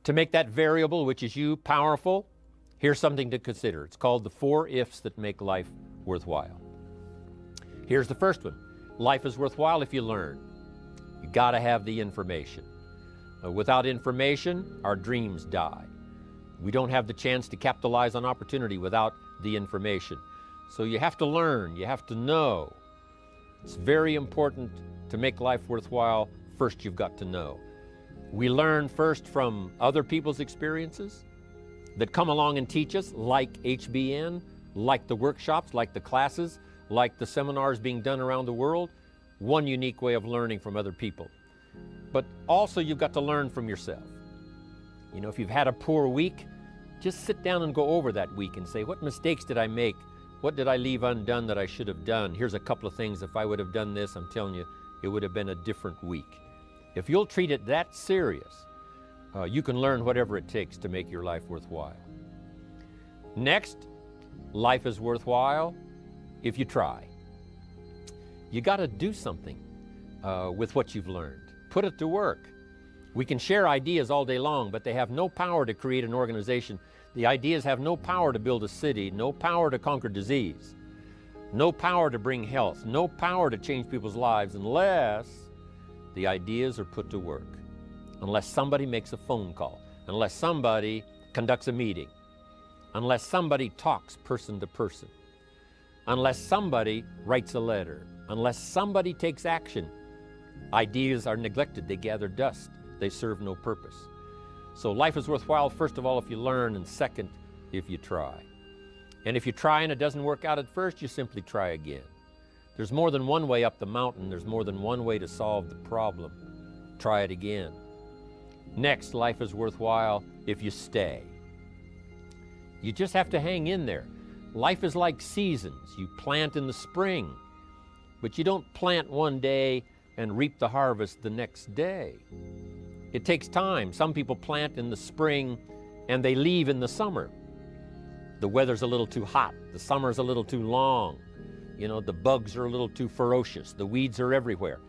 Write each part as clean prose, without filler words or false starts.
To make that variable, which is you, powerful, here's something to consider. It's called the 4 ifs that make life worthwhile. Here's the first one. Life is worthwhile if you learn. You got to have the information. Without information, our dreams die. We don't have the chance to capitalize on opportunity without the information. So you have to learn, you have to know. It's very important to make life worthwhile. First, you've got to know. We learn first from other people's experiences that come along and teach us, like HBN, like the workshops, like the classes, like the seminars being done around the world. One unique way of learning from other people. But also you've got to learn from yourself. You know, if you've had a poor week, just sit down and go over that week and say, what mistakes did I make? What did I leave undone that I should have done? Here's a couple of things. If I would have done this, I'm telling you, it would have been a different week. If you'll treat it that serious, you can learn whatever it takes to make your life worthwhile. Next, life is worthwhile if you try. You got to do something with what you've learned. Put it to work. We can share ideas all day long, but they have no power to create an organization. The ideas have no power to build a city, no power to conquer disease, no power to bring health, no power to change people's lives unless the ideas are put to work, unless somebody makes a phone call, unless somebody conducts a meeting, unless somebody talks person to person, unless somebody writes a letter, unless somebody takes action. Ideas are neglected, they gather dust, they serve no purpose. So life is worthwhile, first of all, if you learn, and second, if you try. And if you try and it doesn't work out at first, you simply try again. There's more than one way up the mountain, there's more than one way to solve the problem. Try it again. Next, life is worthwhile if you stay. You just have to hang in there. Life is like seasons. You plant in the spring, but you don't plant one day and reap the harvest the next day. It takes time. Some people plant in the spring and they leave in the summer. The weather's a little too hot. The summer's a little too long. You know, the bugs are a little too ferocious. The weeds are everywhere.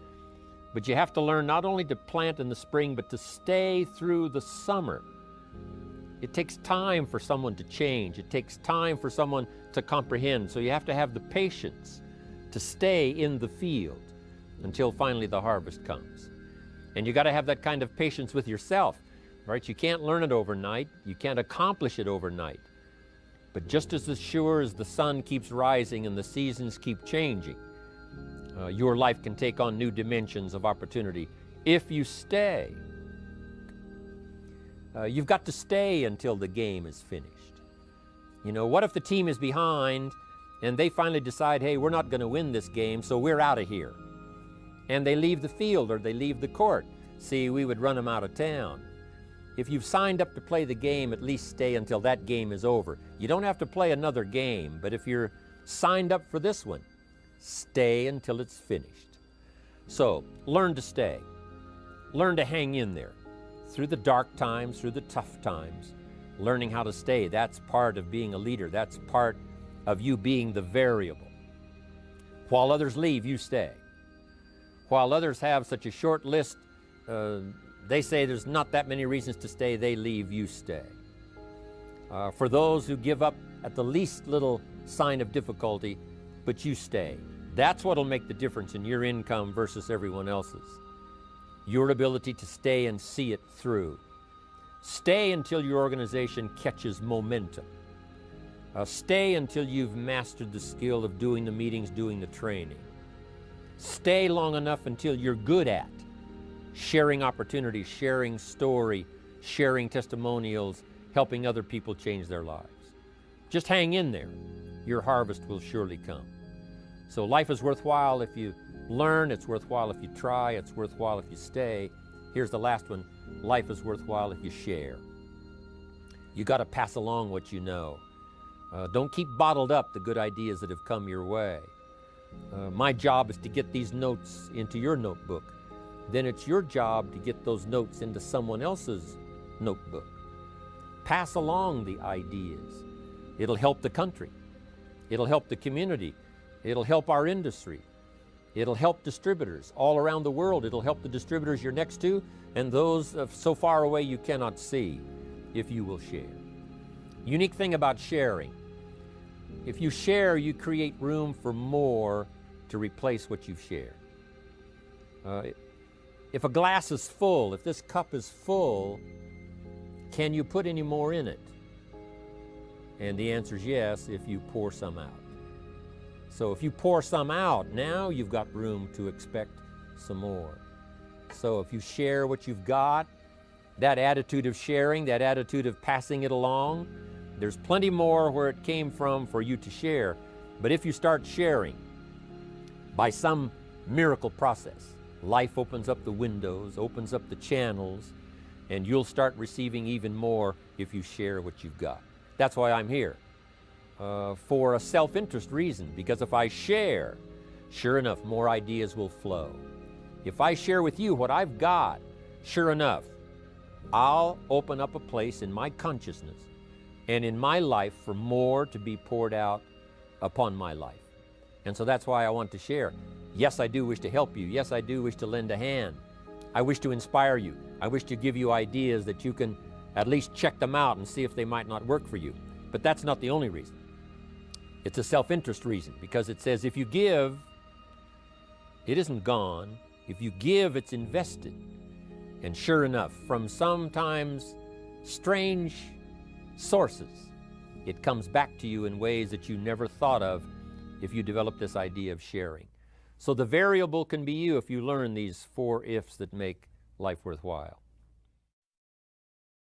But you have to learn not only to plant in the spring, but to stay through the summer. It takes time for someone to change. It takes time for someone to comprehend. So you have to have the patience to stay in the field until finally the harvest comes. And you got to have that kind of patience with yourself, right? You can't learn it overnight. You can't accomplish it overnight. But just as sure as the sun keeps rising and the seasons keep changing, your life can take on new dimensions of opportunity if you stay. You've got to stay until the game is finished. You know, what if the team is behind and they finally decide, hey, we're not going to win this game, so we're out of here. And they leave the field or they leave the court. See, we would run them out of town. If you've signed up to play the game, at least stay until that game is over. You don't have to play another game, but if you're signed up for this one, stay until it's finished. So, learn to stay. Learn to hang in there. Through the dark times, through the tough times, learning how to stay. That's part of being a leader. That's part of you being the variable. While others leave, you stay. While others have such a short list, they say there's not that many reasons to stay, they leave, you stay. For those who give up at the least little sign of difficulty, but you stay. That's what'll make the difference in your income versus everyone else's. Your ability to stay and see it through. Stay until your organization catches momentum. Stay until you've mastered the skill of doing the meetings, doing the training. Stay long enough until you're good at sharing opportunities, sharing story, sharing testimonials, helping other people change their lives. Just hang in there. Your harvest will surely come. So life is worthwhile if you learn, it's worthwhile if you try, it's worthwhile if you stay. Here's the last one. Life is worthwhile if you share. You got to pass along what you know. Don't keep bottled up the good ideas that have come your way. My job is to get these notes into your notebook. Then it's your job to get those notes into someone else's notebook. Pass along the ideas. It'll help the country. It'll help the community. It'll help our industry. It'll help distributors all around the world. It'll help the distributors you're next to and those so far away you cannot see if you will share. Unique thing about sharing. If you share, you create room for more to replace what you've shared. If a glass is full, if this cup is full, can you put any more in it? And the answer is yes, if you pour some out. So if you pour some out, now you've got room to expect some more. So if you share what you've got, that attitude of sharing, that attitude of passing it along, there's plenty more where it came from for you to share. But if you start sharing, by some miracle process, life opens up the windows, opens up the channels, and you'll start receiving even more if you share what you've got. That's why I'm here, for a self-interest reason, because if I share, sure enough, more ideas will flow. If I share with you what I've got, sure enough, I'll open up a place in my consciousness and in my life for more to be poured out upon my life. And so that's why I want to share. Yes, I do wish to help you. Yes, I do wish to lend a hand. I wish to inspire you. I wish to give you ideas that you can at least check them out and see if they might not work for you. But that's not the only reason. It's a self-interest reason, because it says if you give, it isn't gone. If you give, it's invested. And sure enough, from sometimes strange sources, it comes back to you in ways that you never thought of if you develop this idea of sharing. So the variable can be you if you learn these 4 ifs that make life worthwhile.